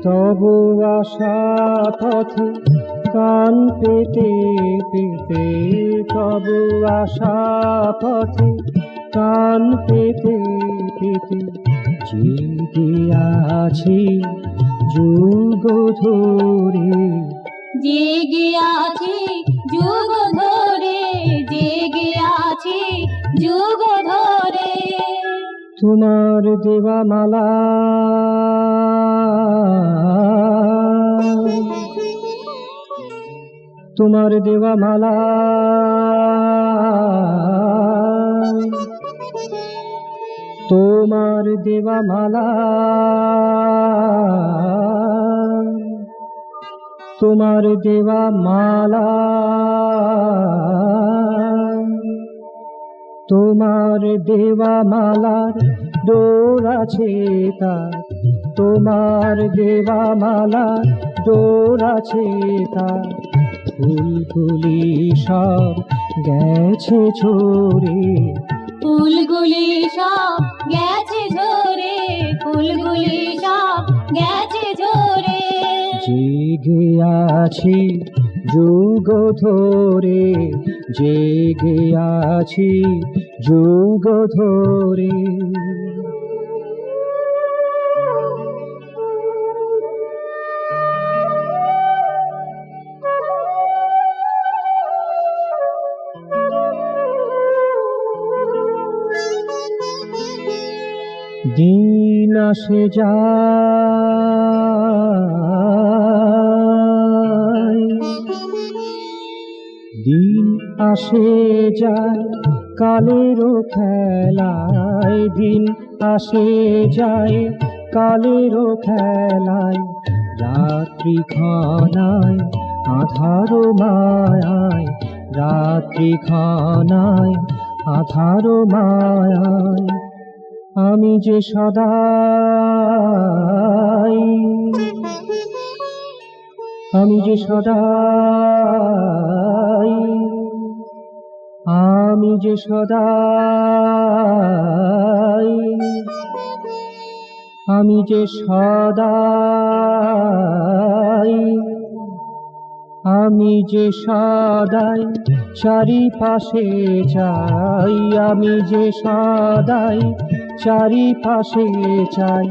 তবু আশা পথে কান পেতে পেতে, তবু আশা পথে কান পেতে পেতে, জেগে আছি যুগ ধরে, জেগে আছি যুগ ধরে, জেগে আছি যুগ ধরে। তোমার দেওয়া মালা তোমার দেওয়া মালা, তোমার দেওয়া মালা, তোমার দেওয়া মালা, তোমার দেওয়া মালার ডোর আছে তার, তোমার দেওয়া মালার ডোর আছে তার, ফুলগুলি সব গেছে ঝরে, ফুলগুলি সব গেছে ঝরে, ফুলগুলি সব গেছে ঝরে। জেগে আছি যুগ ধরে, জেগে আছি যুগ ধরে। দিন আসে যায়, দিন আসে যায় কালেরও খেলায়, দিন আসে যায় কালেরও খেলায়, রাত্রি খানায় আধারো মায়ায়, রাত্রি খানায় আধারো মায়ায়, আমি যে সদাই, আমি যে সদাই, আমি যে সদাই, আমি যে সদাই, আমি যে সদাই চারিপাশে চাই, আমি যে সদাই চারিপাশে চাই,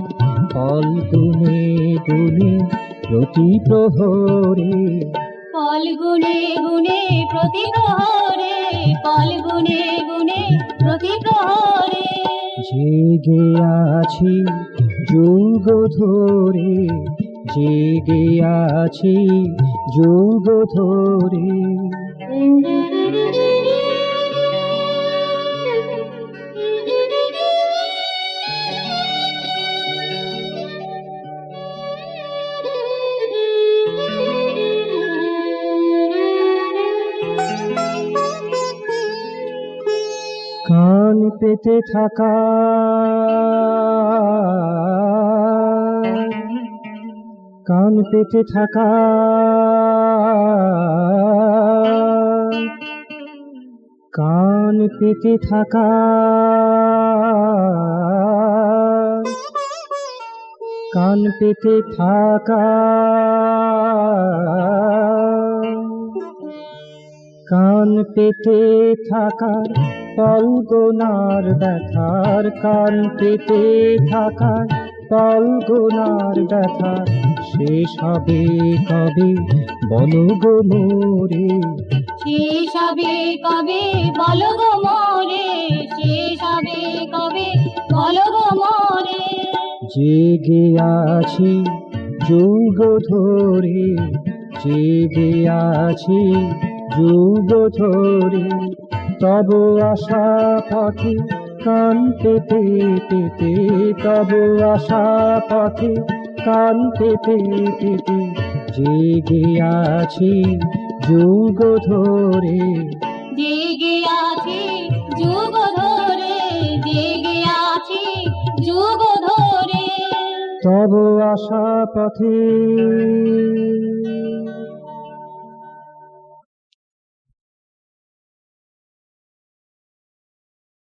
ফল গুনে গুনে প্রতি প্রহরে, ফল গুনে গুনে প্রতি প্রহরে, ফল গুনে গুনে প্রতি প্রহরে। জেগে আছি যুগ ধরে, জেগে আছি যুগ ধরে। কান পেতে থাকা, কান পেতে থাকা, কান পেতে থাকা, কান পেতে থাকা, কান পেতে থাকার পলগোনার ব্যথার, কান পেতে থাকার পলগোনার ব্যথার, শেষ হবে কবে বলো গো মোরে, শেষ হবে কবে বলো গো মোরে, শেষ হবে কবে বলো গো মোরে। জেগে আছি যুগ ধরে, জেগে আছি যুগ ধরে, তব আশা পথে কান পেতে পেতে, তব আশা পথে কান পেতে পেতে, জেগে আছি যুগ ধরে, জেগে আছি যুগ ধরে, জেগে আছি যুগ ধরে। তব আশা পথে